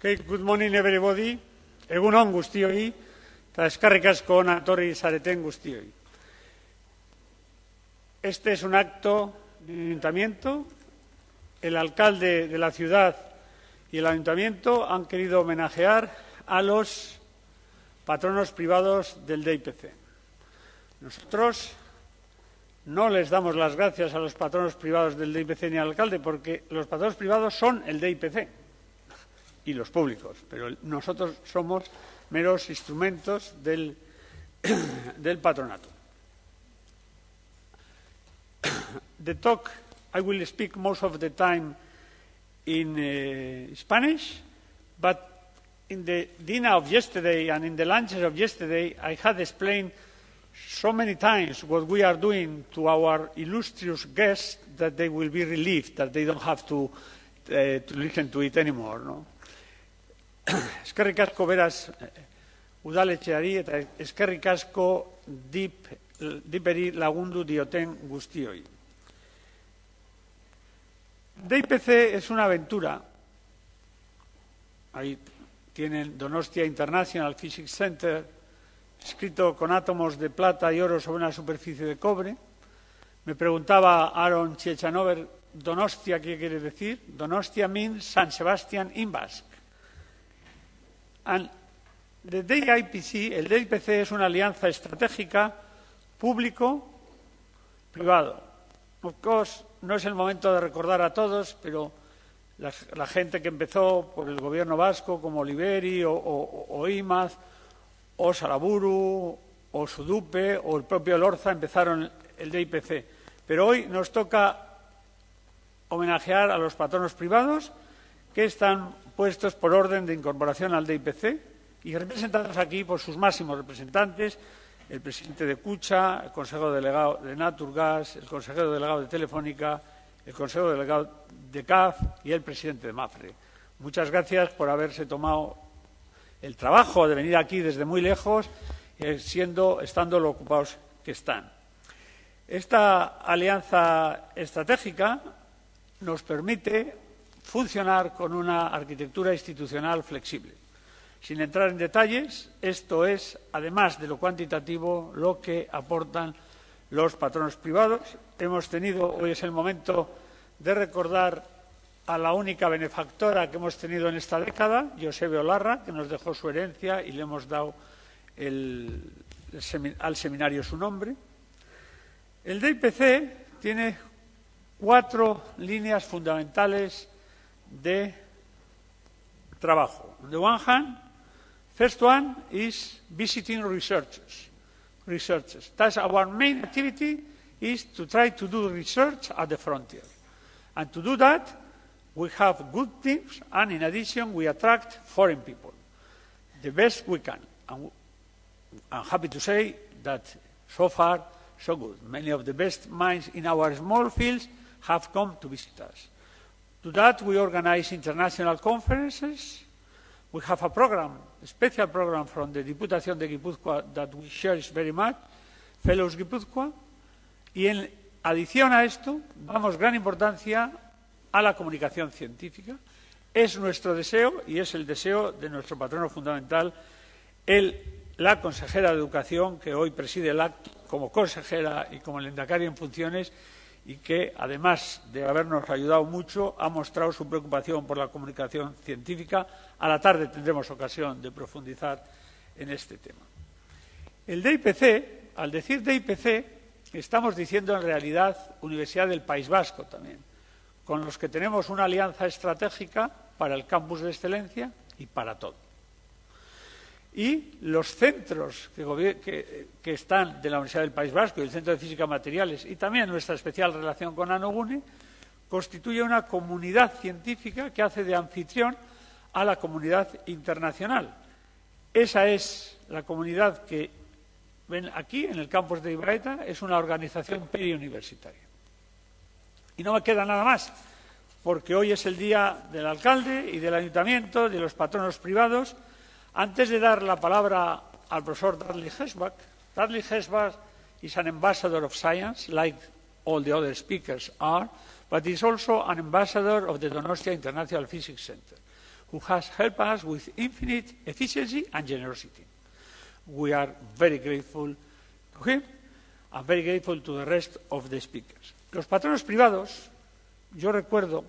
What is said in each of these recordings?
Okay, good morning everybody. Egun on guztioi, eta eskerrik asko ona etorri zareten guztioi. Este es un acto del ayuntamiento. El alcalde de la ciudad y el ayuntamiento han querido homenajear a los patronos privados del DIPC. Nosotros no les damos las gracias a los patronos privados del DIPC ni al alcalde, porque los patronos privados son el DIPC y los públicos, pero nosotros somos meros instrumentos del patronato. The talk, I will speak most of the time in Spanish, but in the dinner of yesterday and in the lunches of yesterday, I had explained so many times what we are doing to our illustrious guests that they will be relieved, that they don't have to listen to it anymore, no? Eskerrik asko beraz udaletxeari eta eskerrik asko diperi lagundu dioten guztioi. DIPC es una aventura. Ahí tienen Donostia International Physics Center, escrito con átomos de plata y oro sobre una superficie de cobre. Me preguntaba Aaron Ciechanover, Donostia, ¿qué quiere decir? Donostia means San Sebastián in Basque. And the DIPC, el DIPC es una alianza estratégica público-privado. Of course, no es el momento de recordar a todos, pero la gente que empezó por el gobierno vasco, como Oliveri o Imaz, o Salaburu, o Sudupe, o el propio Lorza, empezaron el DIPC. Pero hoy nos toca homenajear a los patronos privados que están puestos por orden de incorporación al DIPC y representados aquí por sus máximos representantes, el presidente de Cucha, el consejero delegado de Naturgas, el consejero delegado de Telefónica, el consejero delegado de CAF y el presidente de Mafre. Muchas gracias por haberse tomado el trabajo de venir aquí desde muy lejos, estando lo ocupados que están. Esta alianza estratégica nos permite funcionar con una arquitectura institucional flexible. Sin entrar en detalles, esto es, además de lo cuantitativo, lo que aportan los patronos privados. Hoy es el momento de recordar a la única benefactora que hemos tenido en esta década, Josebe Olarra, que nos dejó su herencia y le hemos dado al seminario su nombre. El DIPC tiene 4 líneas fundamentales de trabajo. On the one hand, first one is visiting researchers. That's our main activity, is to try to do research at the frontier. And to do that, we have good teams, and in addition, we attract foreign people, the best we can. And I'm happy to say that so far, so good. Many of the best minds in our small fields have come to visit us. To that, we organize international conferences. We have a program, a special program from the Diputación de Guipúzcoa that we cherish very much, Fellows Guipúzcoa. Y en adición a esto, damos gran importancia a la comunicación científica. Es nuestro deseo y es el deseo de nuestro patrono fundamental, la consejera de Educación, que hoy preside el acto como consejera y como lehendakari en funciones, y que, además de habernos ayudado mucho, ha mostrado su preocupación por la comunicación científica. A la tarde tendremos ocasión de profundizar en este tema. El DIPC, al decir DIPC, estamos diciendo en realidad Universidad del País Vasco también, con los que tenemos una alianza estratégica para el campus de excelencia y para todo. Y los centros que están de la Universidad del País Vasco y el Centro de Física Materiales y también nuestra especial relación con Anogune constituye una comunidad científica que hace de anfitrión a la comunidad internacional. Esa es la comunidad que ven aquí en el campus de Ibaeta, es una organización periuniversitaria. Y no me queda nada más, porque hoy es el día del alcalde y del ayuntamiento, de los patronos privados. Antes de dar la palabra al profesor Dudley Hesbach is an ambassador of science, like all the other speakers are, but is also an ambassador of the Donostia International Physics Center, who has helped us with infinite efficiency and generosity. We are very grateful to him and very grateful to the rest of the speakers. Los patronos privados, yo recuerdo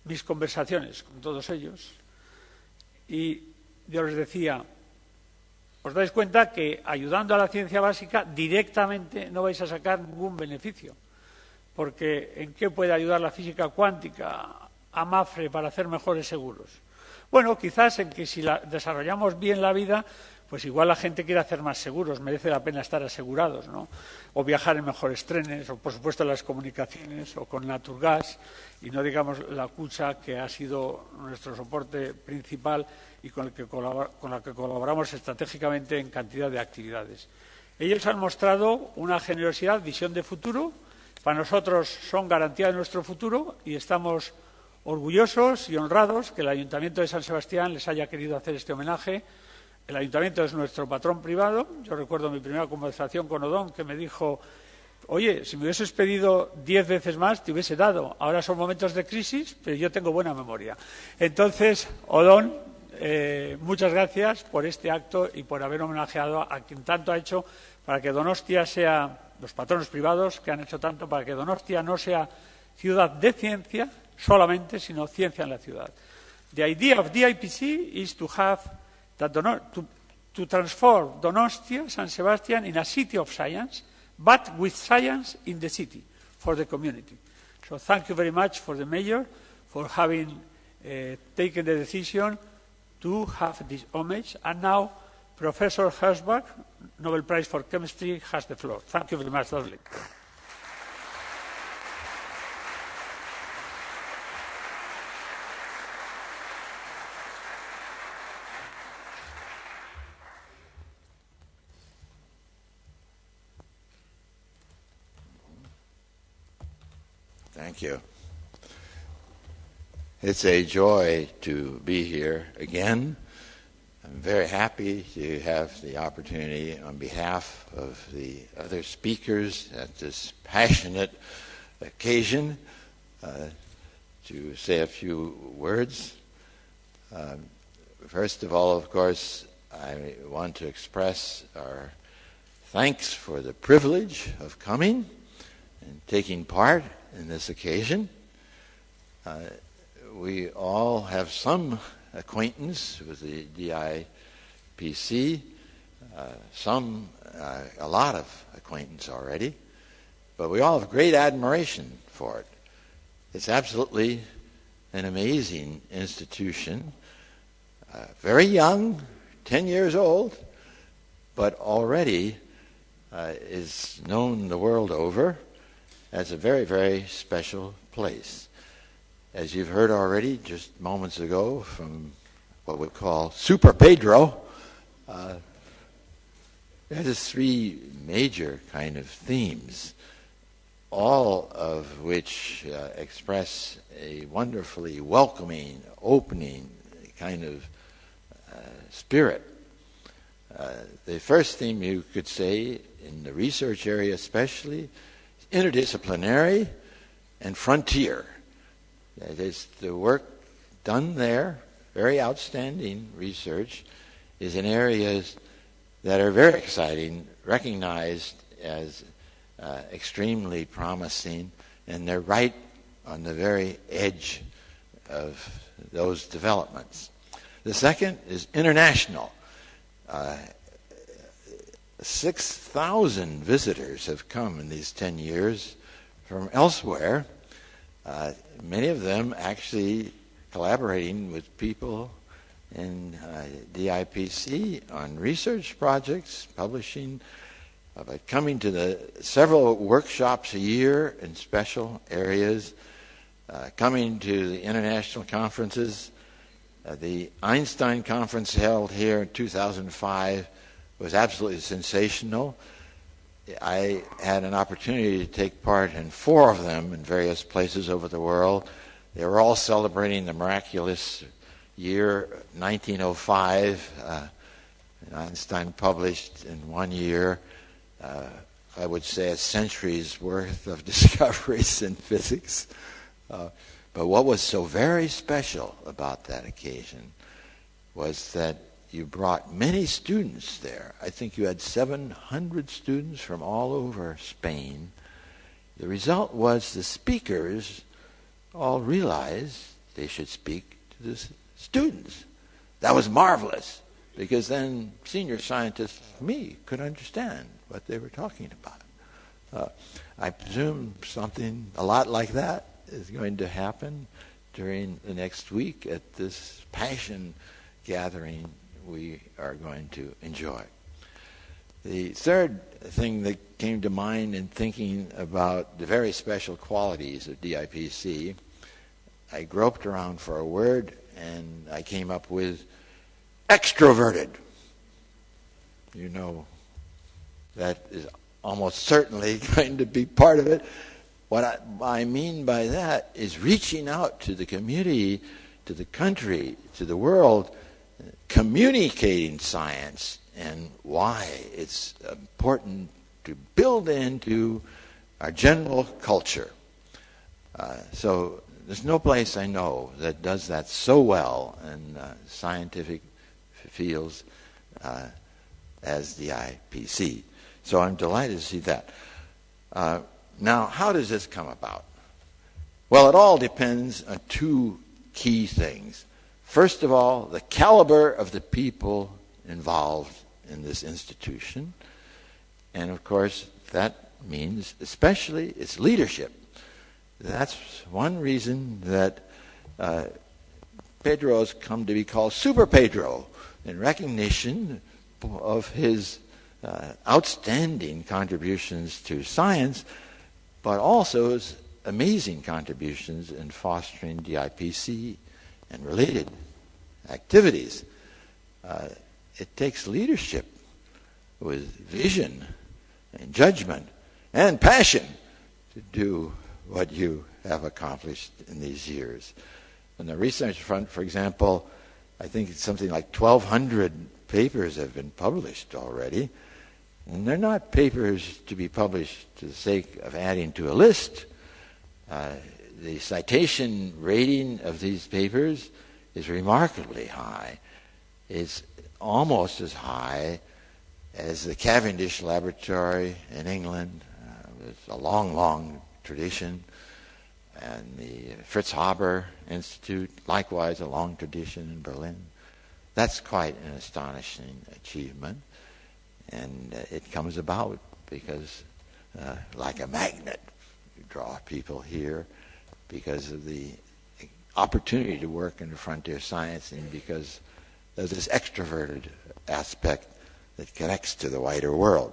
mis conversaciones con todos ellos y yo les decía, os dais cuenta que ayudando a la ciencia básica directamente no vais a sacar ningún beneficio, porque ¿en qué puede ayudar la física cuántica a MAFRE para hacer mejores seguros? Bueno, quizás en que si desarrollamos bien la vida, pues igual la gente quiere hacer más seguros, merece la pena estar asegurados, ¿no? O viajar en mejores trenes, o por supuesto las comunicaciones, o con Naturgas, y no digamos la Cucha, que ha sido nuestro soporte principal y con la que colaboramos estratégicamente en cantidad de actividades. Ellos han mostrado una generosidad, visión de futuro. Para nosotros son garantía de nuestro futuro y estamos orgullosos y honrados que el Ayuntamiento de San Sebastián les haya querido hacer este homenaje. El Ayuntamiento es nuestro patrón privado. Yo recuerdo mi primera conversación con Odón, que me dijo, oye, si me hubieses pedido 10 veces más, te hubiese dado. Ahora son momentos de crisis, pero yo tengo buena memoria. Entonces, Odón, muchas gracias por este acto y por haber homenajeado a quien tanto ha hecho para que Donostia sea, los patronos privados que han hecho tanto para que Donostia no sea ciudad de ciencia solamente, sino ciencia en la ciudad. The idea of DIPC is to have that to transform Donostia, San Sebastian, in a city of science, but with science in the city, for the community. So thank you very much for the mayor for having taken the decision to have this homage. And now, Professor Herzberg, Nobel Prize for Chemistry, has the floor. Thank you very much, Dudley. Thank you. It's a joy to be here again. I'm very happy to have the opportunity on behalf of the other speakers at this passionate occasion to say a few words. First of all, of course, I want to express our thanks for the privilege of coming and taking part in this occasion. We all have some acquaintance with the DIPC, a lot of acquaintance already, but we all have great admiration for it. It's absolutely an amazing institution, very young, 10 years old, but already is known the world over as a very, very special place. As you've heard already just moments ago from what we call Super Pedro, it has three major kind of themes, all of which express a wonderfully welcoming, opening kind of spirit. The first theme, you could say, in the research area especially, interdisciplinary and frontier. That is, the work done there, very outstanding research, is in areas that are very exciting, recognized as extremely promising, and they're right on the very edge of those developments. The second is international. 6,000 visitors have come in these 10 years from elsewhere, many of them actually collaborating with people in DIPC on research projects, publishing, but coming to the several workshops a year in special areas, coming to the international conferences. The Einstein conference held here in 2005 was absolutely sensational. I had an opportunity to take part in 4 of them in various places over the world. They were all celebrating the miraculous year 1905. Einstein published in 1 year, I would say, a century's worth of discoveries in physics. But what was so very special about that occasion was that you brought many students there. I think you had 700 students from all over Spain. The result was the speakers all realized they should speak to the students. That was marvelous, because then senior scientists, me, could understand what they were talking about. I presume something a lot like that is going to happen during the next week at this passion gathering we are going to enjoy. The third thing that came to mind in thinking about the very special qualities of DIPC, I groped around for a word and I came up with extroverted. You know, that is almost certainly going to be part of it. What I mean by that is reaching out to the community, to the country, to the world, communicating science and why it's important to build into our general culture. So there's no place I know that does that so well in scientific fields as the IPC. So I'm delighted to see that. Now, how does this come about? Well, it all depends on two key things. First of all, the caliber of the people involved in this institution. And of course, that means especially its leadership. That's one reason that Pedro has come to be called Super Pedro, in recognition of his outstanding contributions to science, but also his amazing contributions in fostering DIPC and related activities. It takes leadership with vision and judgment and passion to do what you have accomplished in these years. On the research front, for example, I think it's something like 1,200 papers have been published already. And they're not papers to be published for the sake of adding to a list. The citation rating of these papers is remarkably high. It's almost as high as the Cavendish Laboratory in England. It's a long, long tradition. And the Fritz Haber Institute, likewise a long tradition in Berlin. That's quite an astonishing achievement. And it comes about because, like a magnet, you draw people here because of the opportunity to work in the frontier science and because of this extroverted aspect that connects to the wider world.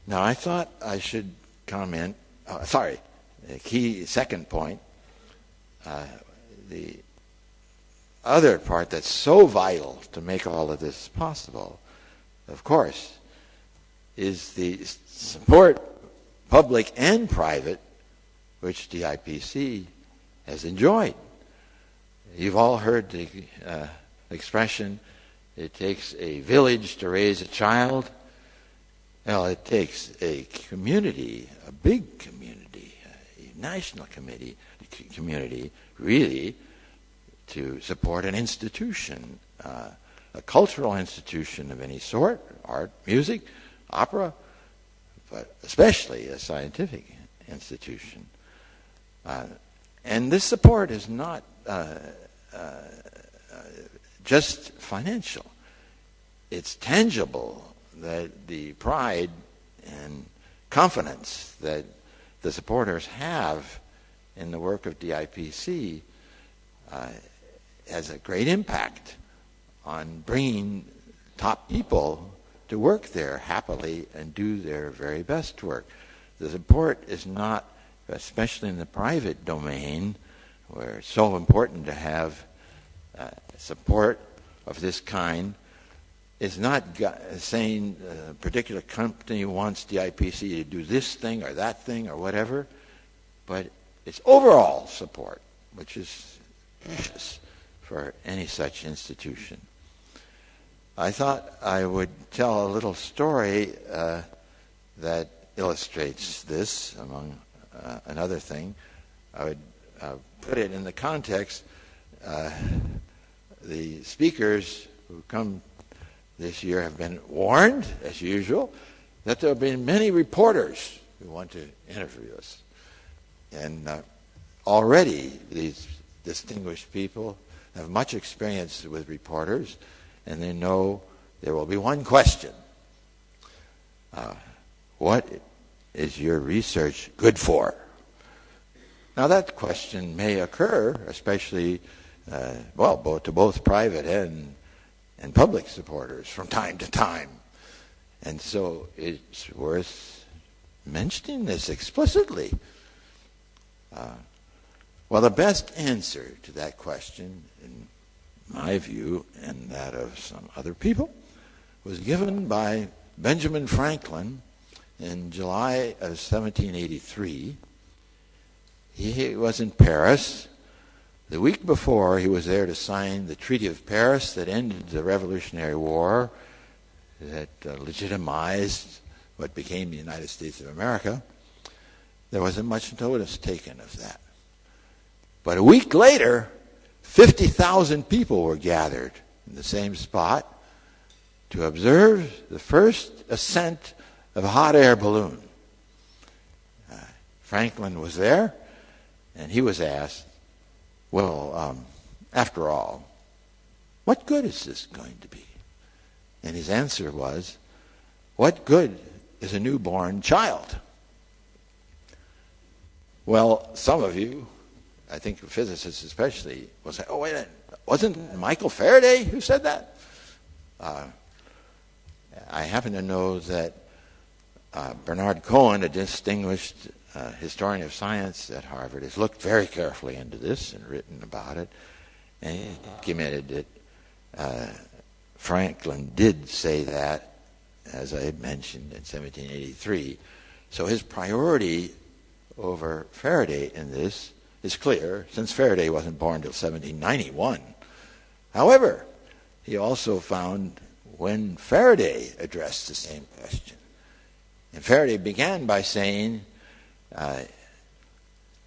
Now, I thought I should comment, the key second point, the other part that's so vital to make all of this possible, of course, is the support, public and private, which the IPC has enjoyed. You've all heard the expression, it takes a village to raise a child. Well, it takes a community, a big community, a national community, really, to support an institution, a cultural institution of any sort, art, music, opera, but especially a scientific institution. And this support is not just financial. It's tangible, that the pride and confidence that the supporters have in the work of DIPC has a great impact on bringing top people to work there happily and do their very best work. The support is not, especially in the private domain, where it's so important to have support of this kind, is not saying a particular company wants DIPC to do this thing or that thing or whatever, but it's overall support, which is precious for any such institution. I thought I would tell a little story that illustrates this, among another thing. I would put it in the context, the speakers who come this year have been warned, as usual, that there have been many reporters who want to interview us. And already these distinguished people have much experience with reporters, and they know there will be one question. What is your research good for? Now that question may occur, especially, to both private and public supporters from time to time. And so it's worth mentioning this explicitly. Well, the best answer to that question, in my view and that of some other people, was given by Benjamin Franklin in July of 1783. He was in Paris. The week before, he was there to sign the Treaty of Paris that ended the Revolutionary War, that legitimized what became the United States of America. There wasn't much notice taken of that. But a week later, 50,000 people were gathered in the same spot to observe the first ascent of a hot air balloon. Franklin was there, and he was asked, after all, what good is this going to be? And his answer was, what good is a newborn child? Well, some of you, I think physicists especially, will say, wait a minute, wasn't Michael Faraday who said that? I happen to know that Bernard Cohen, a distinguished historian of science at Harvard, has looked very carefully into this and written about it, and he committed that Franklin did say that, as I had mentioned, in 1783. So his priority over Faraday in this is clear, since Faraday wasn't born until 1791. However, he also found when Faraday addressed the same question, and Faraday began by saying,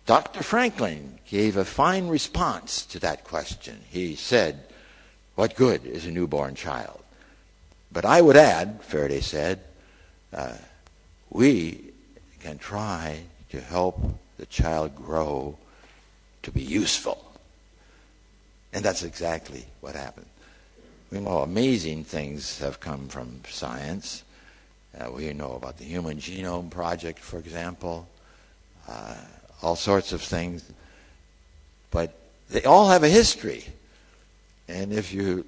Dr. Franklin gave a fine response to that question. He said, what good is a newborn child? But I would add, Faraday said, we can try to help the child grow to be useful. And that's exactly what happened. We know amazing things have come from science. We know about the Human Genome Project, for example, all sorts of things. But they all have a history. And if you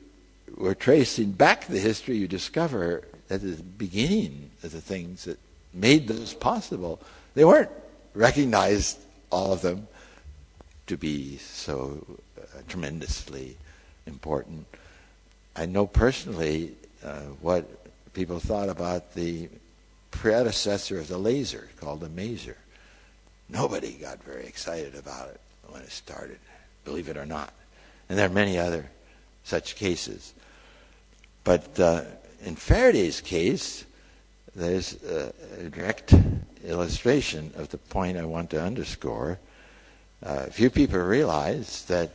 were tracing back the history, you discover that at the beginning of the things that made those possible, they weren't recognized, all of them, to be so tremendously important. I know personally what people thought about the predecessor of the laser, called the maser. Nobody got very excited about it when it started, believe it or not. And there are many other such cases. But in Faraday's case, there's a direct illustration of the point I want to underscore. Few people realize that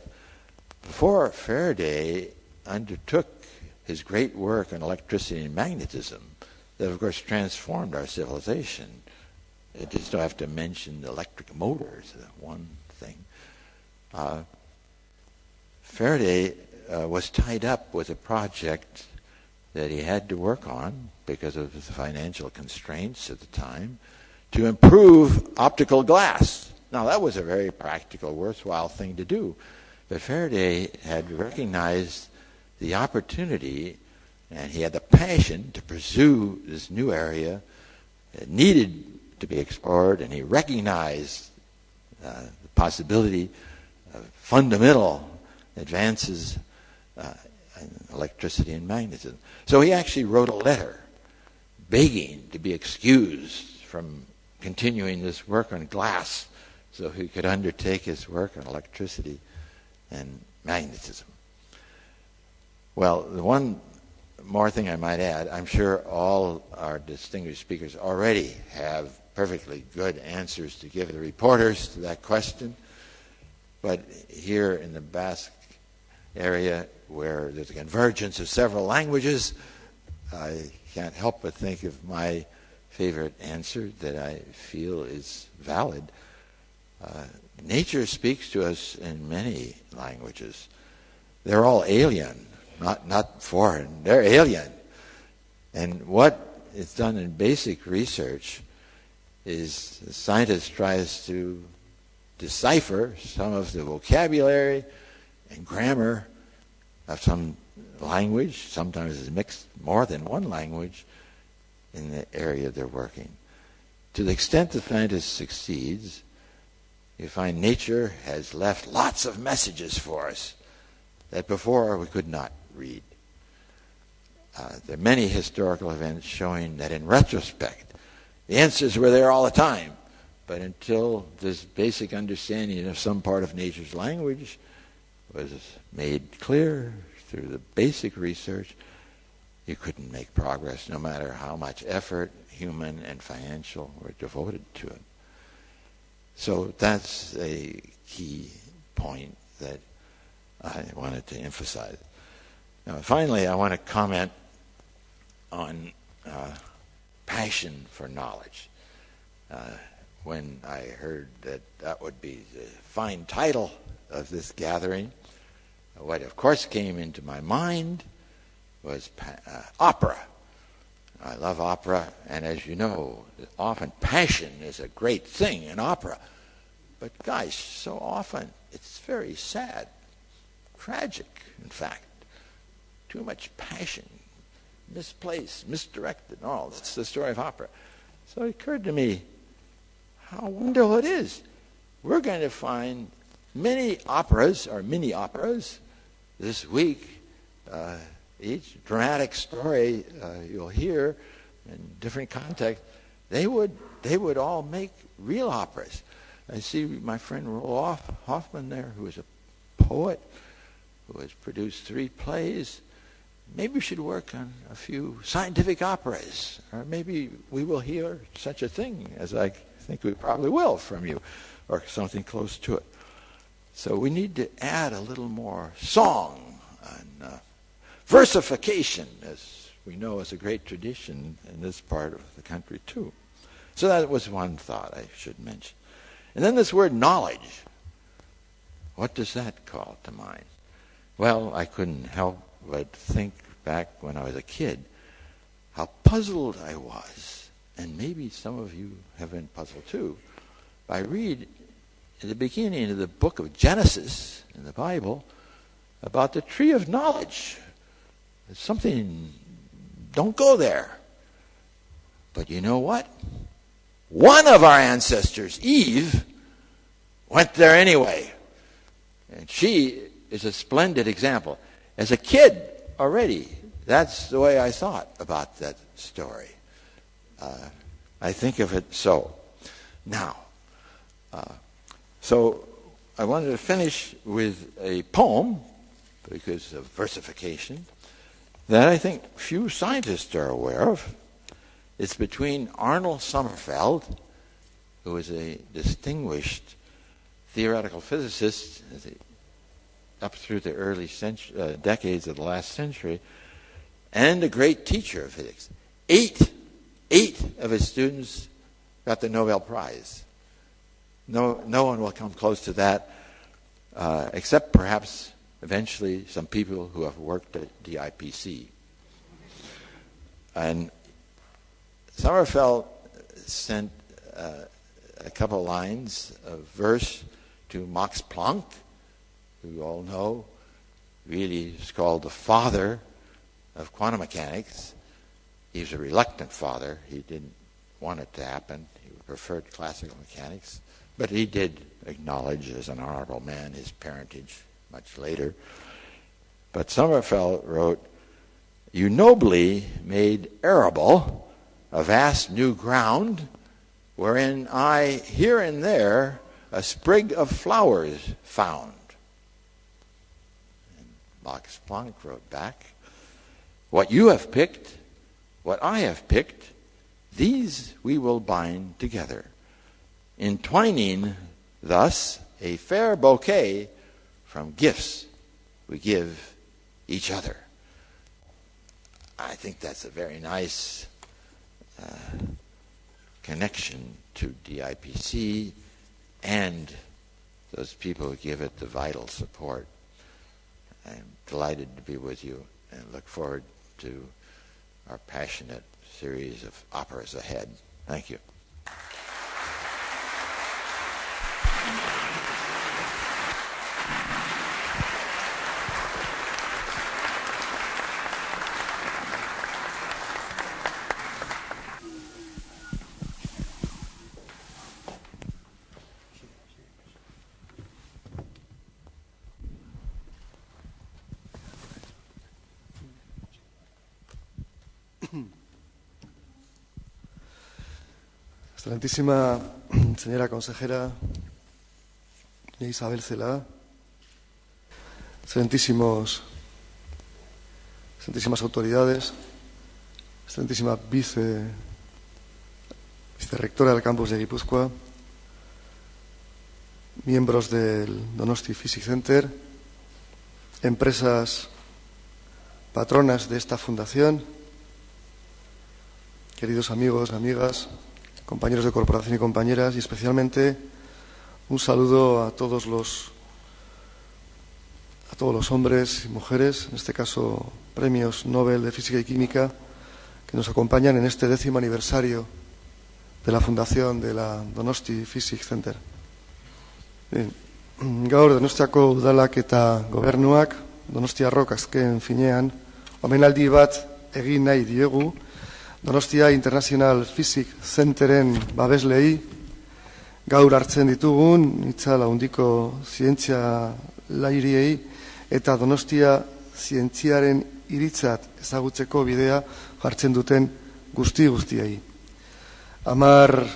before Faraday undertook his great work on electricity and magnetism, that of course transformed our civilization. I just don't have to mention the electric motors, one thing. Faraday was tied up with a project that he had to work on because of the financial constraints at the time to improve optical glass. Now that was a very practical, worthwhile thing to do. But Faraday had recognized the opportunity, and he had the passion to pursue this new area. It needed to be explored, and he recognized the possibility of fundamental advances in electricity and magnetism. So he actually wrote a letter begging to be excused from continuing this work on glass so he could undertake his work on electricity and magnetism. Well, the one more thing I might add, I'm sure all our distinguished speakers already have perfectly good answers to give the reporters to that question. But here in the Basque area, where there's a convergence of several languages, I can't help but think of my favorite answer that I feel is valid. Nature speaks to us in many languages. They're all alien, not foreign. They're alien. And what is done in basic research is the scientist tries to decipher some of the vocabulary and grammar of some language. Sometimes it's mixed more than one language in the area they're working. To the extent the scientist succeeds, you find nature has left lots of messages for us that before we could not read. There are many historical events showing that in retrospect, the answers were there all the time. But until this basic understanding of some part of nature's language was made clear through the basic research, you couldn't make progress no matter how much effort, human and financial, were devoted to it. So that's a key point that I wanted to emphasize. Now, finally, I want to comment on passion for knowledge. When I heard that that would be the fine title of this gathering, what of course came into my mind was opera. I love opera, and as you know, often passion is a great thing in opera. But gosh, so often it's very sad, tragic, in fact. Too much passion, misplaced, misdirected, and all. That's the story of opera. So it occurred to me how wonderful it is. We're going to find many operas, or mini-operas, this week. Each dramatic story you'll hear in different contexts, they would all make real operas. I see my friend Roald Hoffman there, who is a poet, who has produced 3 plays. Maybe we should work on a few scientific operas, or maybe we will hear such a thing, as I think we probably will from you, or something close to it. So we need to add a little more song and versification, as we know is a great tradition in this part of the country too. So that was one thought I should mention. And then this word knowledge. What does that call to mind? Well, I couldn't help but think back when I was a kid, how puzzled I was, and maybe some of you have been puzzled too. I read at the beginning of the book of Genesis in the Bible about the tree of knowledge. It's something, don't go there. But you know what? One of our ancestors, Eve, went there anyway. And she is a splendid example. As a kid already, that's the way I thought about that story. I think of it so. Now, so I wanted to finish with a poem, because of versification, that I think few scientists are aware of. It's between Arnold Sommerfeld, who is a distinguished theoretical physicist up through the early decades of the last century, and a great teacher of physics. Eight of his students got the Nobel Prize. No one will come close to that, except perhaps eventually some people who have worked at the IPC. And Sommerfeld sent a couple lines of verse to Max Planck, who you all know really is called the father of quantum mechanics. He was a reluctant father. He didn't want it to happen. He preferred classical mechanics. But he did acknowledge, as an honorable man, his parentage much later. But Sommerfeld wrote, "You nobly made arable a vast new ground, wherein I here and there a sprig of flowers found." And Max Planck wrote back, "What you have picked, what I have picked, these we will bind together. Entwining thus a fair bouquet from gifts we give each other. I think that's a very nice connection to DIPC and those people who give it the vital support. I'm delighted to be with you and look forward to our passionate series of operas ahead. Thank you. Excelentísima señora consejera Isabel Celaá, excelentísimas autoridades, excelentísima vicerrectora del campus de Guipúzcoa, miembros del Donosti Physics Center, empresas patronas de esta fundación, queridos amigos, amigas, compañeros de corporación y compañeras, y especialmente un saludo a todos los hombres y mujeres, en este caso premios Nobel de Física y Química, que nos acompañan en este 10º aniversario de la fundación de la Donosti Physics Center. Gaur Donostiako udalak eta gobernuak Donostiarrok azken finean omenaldi bat egin nahi diegu Donostia International Physics Centeren babeslei gaur hartzen ditugun itzala handiko zientzia lairiei eta Donostia zientziaren hiritzat ezagutzeko bidea jartzen duten guztiei. 10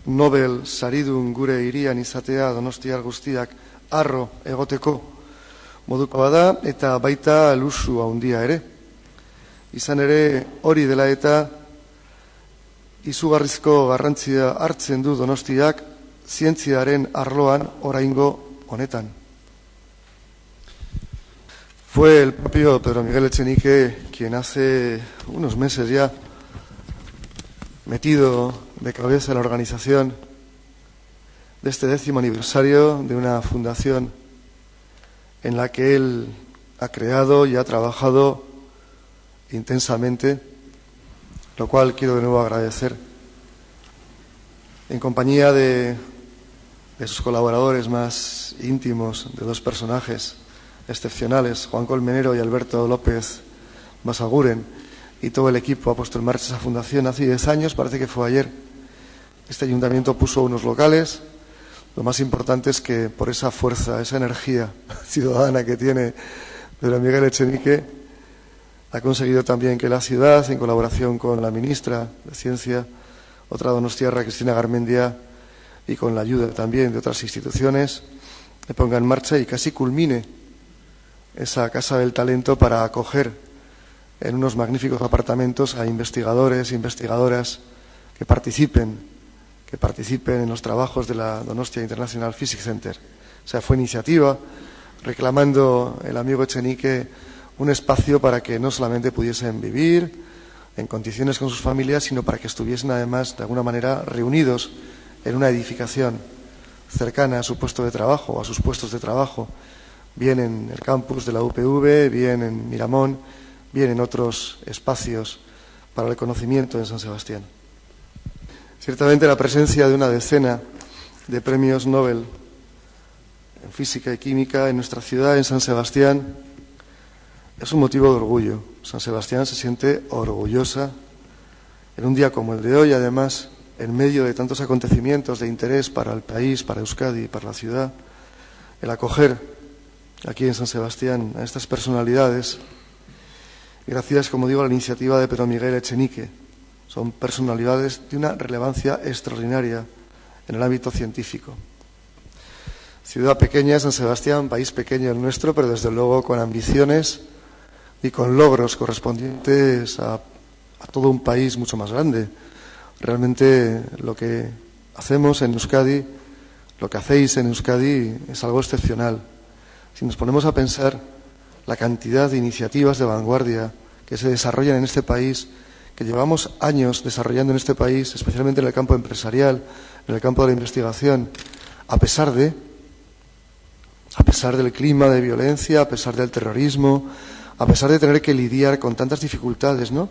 Nobel saridun gure hirian izatea donostiar guztiak harro egoteko modukoa da eta baita luxu handia ere. Izan ere hori dela eta izugarrizko garrantzia hartzen du Donostiak zientziaren arloan oraingo honetan. Fue el propio Pedro Miguel Echenique quien hace unos meses ya, metido de cabeza en la organización de este 10º aniversario de una fundación en la que él ha creado y ha trabajado intensamente, lo cual quiero de nuevo agradecer, en compañía de sus colaboradores más íntimos, de dos personajes excepcionales, Juan Colmenero y Alberto López Basaguren, y todo el equipo ha puesto en marcha esa fundación hace 10 años, parece que fue ayer. Este ayuntamiento puso unos locales. Lo más importante es que por esa fuerza, esa energía ciudadana que tiene Pedro Miguel Echenique, ha conseguido también que la ciudad, en colaboración con la ministra de Ciencia, otra donostiarra, Cristina Garmendia, y con la ayuda también de otras instituciones, le ponga en marcha y casi culmine esa Casa del Talento para acoger en unos magníficos apartamentos a investigadores e investigadoras que participen en los trabajos de la Donostia International Physics Center. O sea, fue iniciativa reclamando el amigo Echenique un espacio para que no solamente pudiesen vivir en condiciones con sus familias, sino para que estuviesen además de alguna manera reunidos en una edificación cercana a su puesto de trabajo, a sus puestos de trabajo, bien en el campus de la UPV, bien en Miramón, bien en otros espacios para el conocimiento en San Sebastián. Ciertamente la presencia de una decena de premios Nobel en física y química en nuestra ciudad, en San Sebastián, es un motivo de orgullo. San Sebastián se siente orgullosa en un día como el de hoy, además, en medio de tantos acontecimientos de interés para el país, para Euskadi y para la ciudad, el acoger aquí en San Sebastián a estas personalidades, gracias, como digo, a la iniciativa de Pedro Miguel Echenique. Son personalidades de una relevancia extraordinaria en el ámbito científico. Ciudad pequeña, San Sebastián, país pequeño el nuestro, pero desde luego con ambiciones y con logros correspondientes a todo un país mucho más grande. Realmente lo que hacemos en Euskadi, lo que hacéis en Euskadi es algo excepcional. Si nos ponemos a pensar la cantidad de iniciativas de vanguardia que se desarrollan en este país, que llevamos años desarrollando en este país, especialmente en el campo empresarial, en el campo de la investigación, a pesar del clima de violencia, a pesar del terrorismo, a pesar de tener que lidiar con tantas dificultades, ¿no?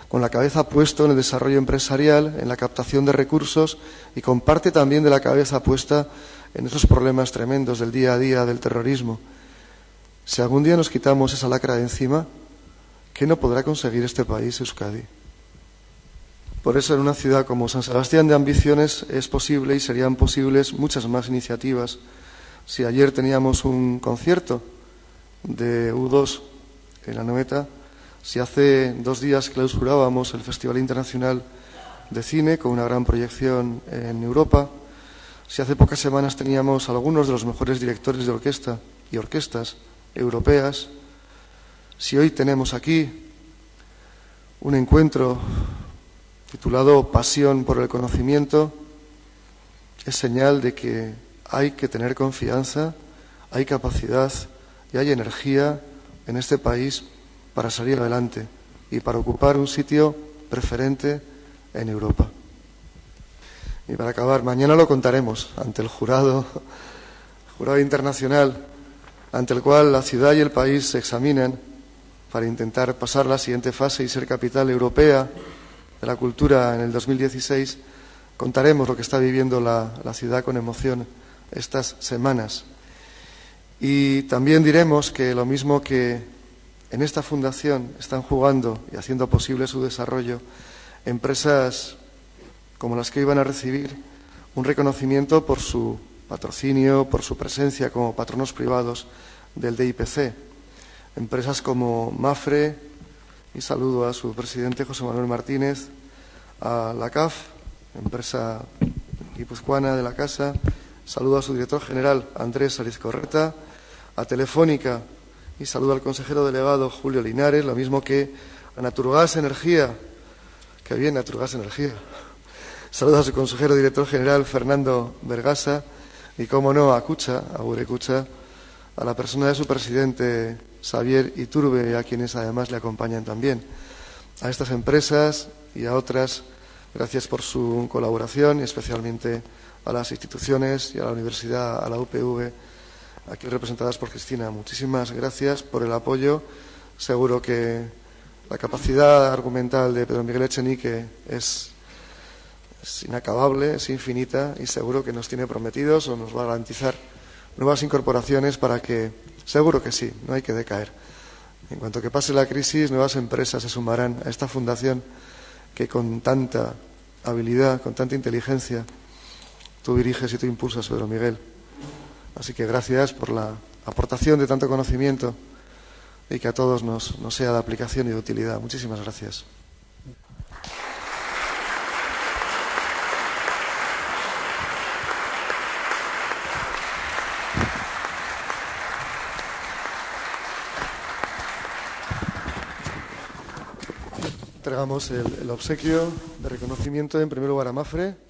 Con la cabeza puesta en el desarrollo empresarial, en la captación de recursos y con parte también de la cabeza puesta en esos problemas tremendos del día a día del terrorismo. Si algún día nos quitamos esa lacra de encima, ¿qué no podrá conseguir este país, Euskadi? Por eso en una ciudad como San Sebastián de ambiciones es posible y serían posibles muchas más iniciativas. Si ayer teníamos un concierto de U2 en la Noeta, si hace 2 días clausurábamos el Festival Internacional de Cine con una gran proyección en Europa, si hace pocas semanas teníamos algunos de los mejores directores de orquesta y orquestas europeas, si hoy tenemos aquí un encuentro titulado Pasión por el conocimiento, es señal de que hay que tener confianza, hay capacidad y hay energía en este país para salir adelante y para ocupar un sitio preferente en Europa. Y para acabar, mañana lo contaremos ante el jurado internacional, ante el cual la ciudad y el país se examinan para intentar pasar la siguiente fase y ser capital europea de la cultura en el 2016. Contaremos lo que está viviendo la ciudad con emoción estas semanas. Y también diremos que lo mismo que en esta fundación están jugando y haciendo posible su desarrollo empresas como las que iban a recibir un reconocimiento por su patrocinio, por su presencia como patronos privados del DIPC. Empresas como Mapfre, y saludo a su presidente José Manuel Martínez, a la CAF, empresa guipuzcoana de la casa, saludo a su director general Andrés Arizcorreta, a Telefónica, y saludo al consejero delegado Julio Linares, lo mismo que a Naturgas Energía, que bien Naturgas Energía. Saludo a su consejero director general Fernando Vergasa y, como no, a Kutxa, a Gure Kutxa, a la persona de su presidente Xavier Iturbe, a quienes además le acompañan también. A estas empresas y a otras, gracias por su colaboración y especialmente a las instituciones y a la universidad, a la UPV, aquí representadas por Cristina. Muchísimas gracias por el apoyo. Seguro que la capacidad argumental de Pedro Miguel Echenique es inacabable, es infinita y seguro que nos tiene prometidos o nos va a garantizar nuevas incorporaciones para que, seguro que sí, no hay que decaer. En cuanto que pase la crisis, nuevas empresas se sumarán a esta fundación que con tanta habilidad, con tanta inteligencia, tú diriges y tú impulsas, Pedro Miguel. Así que gracias por la aportación de tanto conocimiento y que a todos nos sea de aplicación y de utilidad. Muchísimas gracias. Entregamos el obsequio de reconocimiento en primer lugar a Mapfre.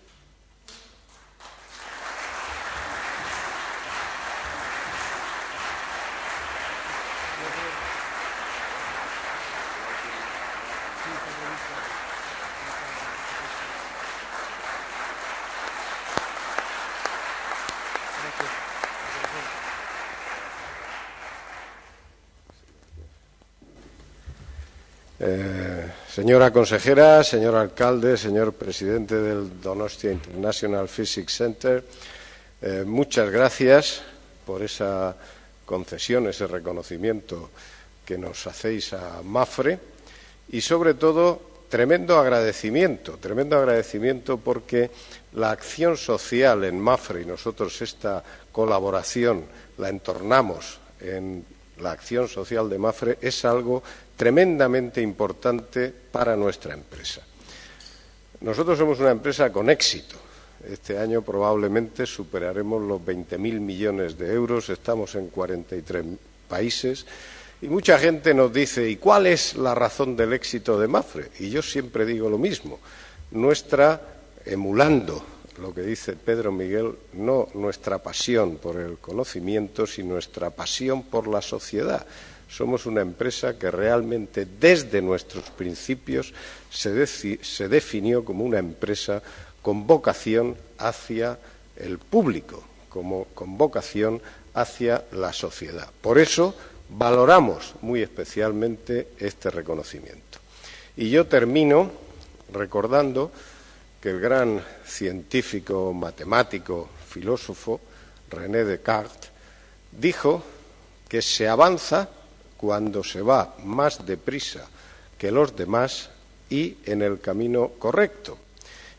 Señora consejera, señor alcalde, señor presidente del Donostia International Physics Center, muchas gracias por esa concesión, ese reconocimiento que nos hacéis a Mapfre y, sobre todo, tremendo agradecimiento porque la acción social en Mapfre y nosotros esta colaboración la entornamos en la acción social de Mapfre es algo tremendamente importante para nuestra empresa. Nosotros somos una empresa con éxito. Este año probablemente superaremos los 20.000 millones de euros, estamos en 43 países y mucha gente nos dice ¿y cuál es la razón del éxito de Mapfre? Y yo siempre digo lo mismo, emulando lo que dice Pedro Miguel, no nuestra pasión por el conocimiento, sino nuestra pasión por la sociedad. Somos una empresa que realmente desde nuestros principios se definió como una empresa con vocación hacia el público, con vocación hacia la sociedad. Por eso valoramos muy especialmente este reconocimiento. Y yo termino recordando que el gran científico, matemático, filósofo, René Descartes, dijo que se avanza cuando se va más deprisa que los demás y en el camino correcto.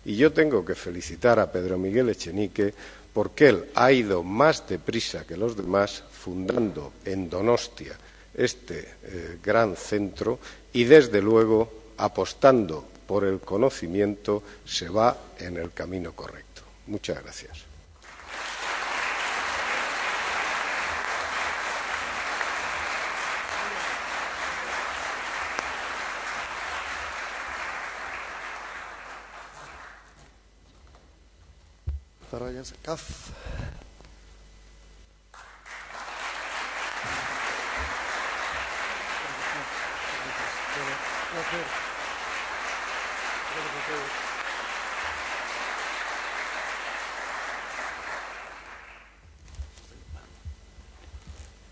Y yo tengo que felicitar a Pedro Miguel Echenique porque él ha ido más deprisa que los demás fundando en Donostia este gran centro y, desde luego, apostando por el conocimiento, se va en el camino correcto. Muchas gracias.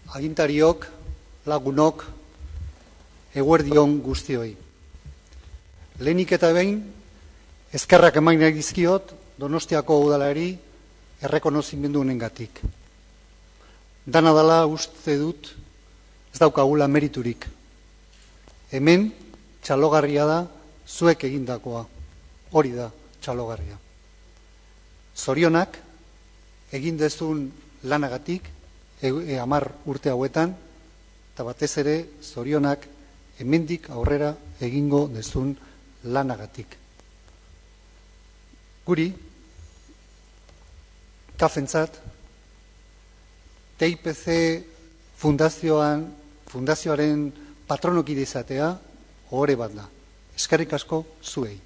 Agintariok, lagunok, eguerdion guztioi. Lehenik eta behin, eskerrak eman nahi dizkiot Donostiako udalari errekonozimendu honengatik. Dana dela uste dut ez daukagula meriturik. Hemen txalogarria da zuek egindakoa. Hori da txalogarria. Zorionak egin dezun lanagatik 10 urte hauetan, eta batez ere zorionak hemendik aurrera egingo dezun lanagatik. Guri, kafentzat, TIPC fundazioaren patronokide izatea ohore bat da. Eskerrik asko zuei.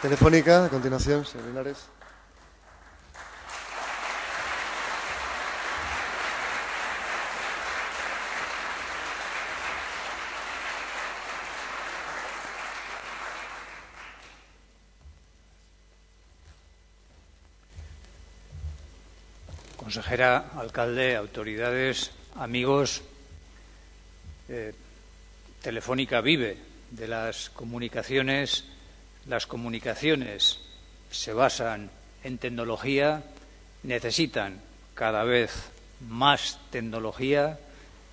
Telefónica, a continuación, señor Linares. Consejera, alcalde, autoridades, amigos, Telefónica vive de las comunicaciones. Las comunicaciones se basan en tecnología, necesitan cada vez más tecnología,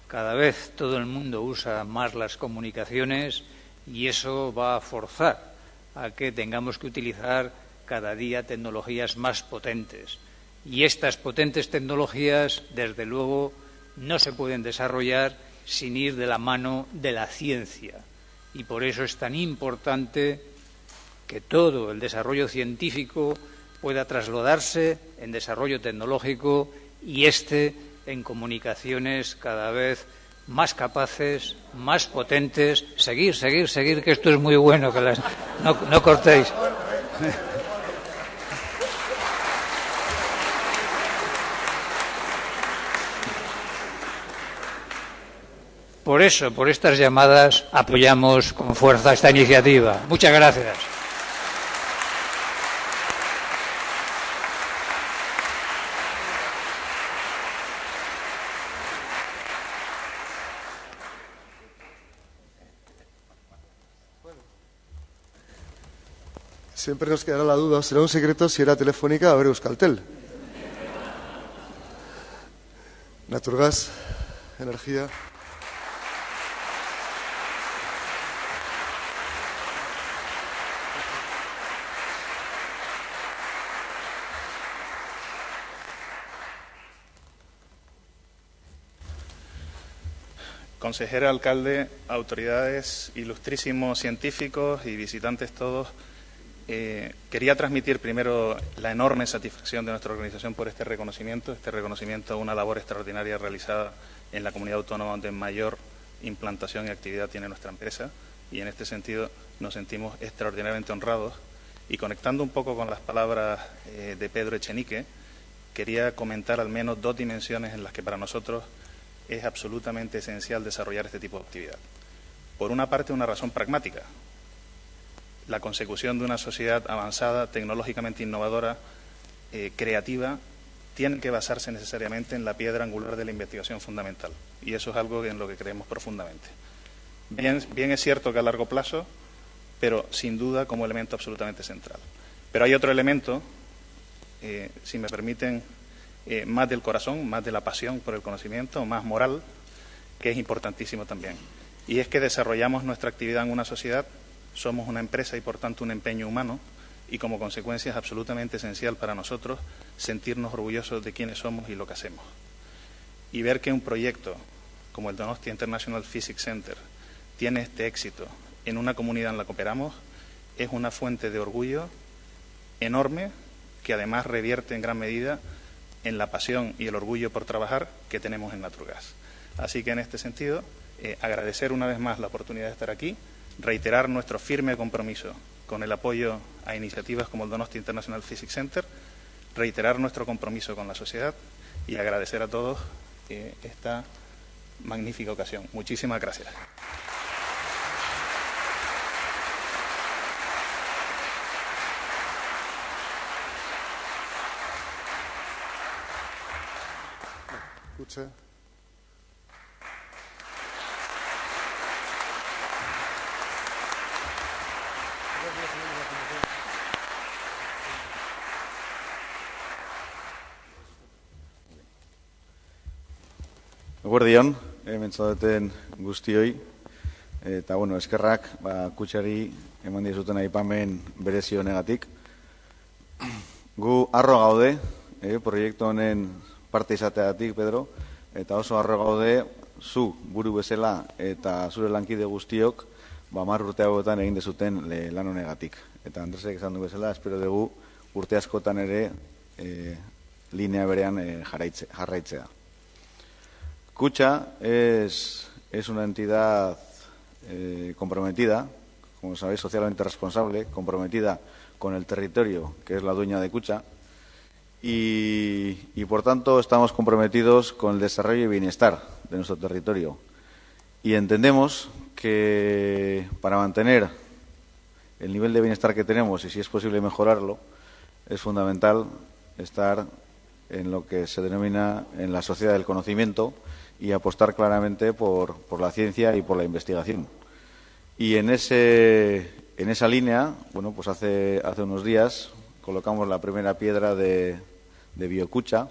cada vez todo el mundo usa más las comunicaciones y eso va a forzar a que tengamos que utilizar cada día tecnologías más potentes. Y estas potentes tecnologías, desde luego, no se pueden desarrollar sin ir de la mano de la ciencia. Y por eso es tan importante que todo el desarrollo científico pueda trasladarse en desarrollo tecnológico y en comunicaciones cada vez más capaces, más potentes. Seguir, que esto es muy bueno, que no cortéis. Por eso, por estas llamadas, apoyamos con fuerza esta iniciativa. Muchas gracias. Siempre nos quedará la duda, será un secreto si era Telefónica o era Euskaltel. Naturgas, energía. Consejera, alcalde, autoridades, ilustrísimos científicos y visitantes todos, Quería transmitir primero la enorme satisfacción de nuestra organización por este reconocimiento a una labor extraordinaria realizada en la comunidad autónoma donde mayor implantación y actividad tiene nuestra empresa, y en este sentido nos sentimos extraordinariamente honrados. Y conectando un poco con las palabras de Pedro Echenique, quería comentar al menos dos dimensiones en las que para nosotros es absolutamente esencial desarrollar este tipo de actividad. Por una parte, una razón pragmática: la consecución de una sociedad avanzada, tecnológicamente innovadora, creativa, tiene que basarse necesariamente en la piedra angular de la investigación fundamental. Y eso es algo en lo que creemos profundamente. Bien es cierto que a largo plazo, pero sin duda como elemento absolutamente central. Pero hay otro elemento, si me permiten, más del corazón, más de la pasión por el conocimiento, más moral, que es importantísimo también. Y es que desarrollamos nuestra actividad en una sociedad, somos una empresa y por tanto un empeño humano, y como consecuencia es absolutamente esencial para nosotros sentirnos orgullosos de quiénes somos y lo que hacemos. Y ver que un proyecto como el Donostia International Physics Center tiene este éxito en una comunidad en la que operamos es una fuente de orgullo enorme, que además revierte en gran medida en la pasión y el orgullo por trabajar que tenemos en Naturgas. Así que en este sentido, agradecer una vez más la oportunidad de estar aquí, reiterar nuestro firme compromiso con el apoyo a iniciativas como el Donostia International Physics Center, reiterar nuestro compromiso con la sociedad y agradecer a todos esta magnífica ocasión. Muchísimas gracias. Escuche. Eguerdion, hemen zaudeten guztioi, eta eskerrak Kutxari eman dizuten aipamen berezi honegatik. Gu harro gaude, proiektu honen parte izateagatik, Pedro, eta oso harro gaude zu buru bezala eta zure lankide guztiok 10 urte hauetan egin dezuten lan honegatik. Eta Andresek esan du bezala, espero dugu urte askotan ere linea berean jarraitzea. Kutxa es una entidad comprometida, como sabéis, socialmente responsable, comprometida con el territorio, que es la dueña de Kutxa, y por tanto estamos comprometidos con el desarrollo y bienestar de nuestro territorio. Y entendemos que para mantener el nivel de bienestar que tenemos y si es posible mejorarlo, es fundamental estar en lo que se denomina en la sociedad del conocimiento y apostar claramente por la ciencia y por la investigación. Y en esa línea, pues hace unos días colocamos la primera piedra de BioKutxa,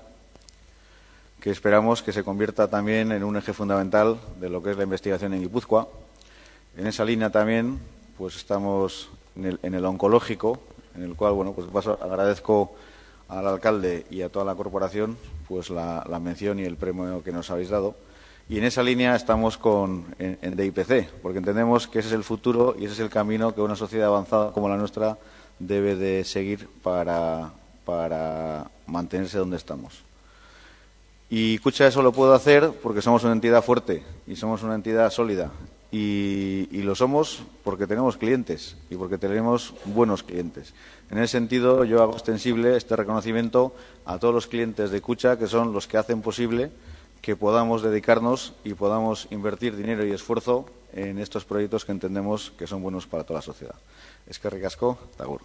que esperamos que se convierta también en un eje fundamental de lo que es la investigación en Guipúzcoa. En esa línea también pues estamos en el oncológico, en el cual pues de paso agradezco al alcalde y a toda la corporación pues la mención y el premio que nos habéis dado. Y en esa línea estamos en DIPC, porque entendemos que ese es el futuro y ese es el camino que una sociedad avanzada como la nuestra debe de seguir para mantenerse donde estamos. Y Kutxa eso lo puedo hacer porque somos una entidad fuerte y somos una entidad sólida. Y lo somos porque tenemos clientes y porque tenemos buenos clientes. En ese sentido, yo hago extensible este reconocimiento a todos los clientes de Kutxa, que son los que hacen posible que podamos dedicarnos y podamos invertir dinero y esfuerzo en estos proyectos que entendemos que son buenos para toda la sociedad. Eskerrik asko, eta agur.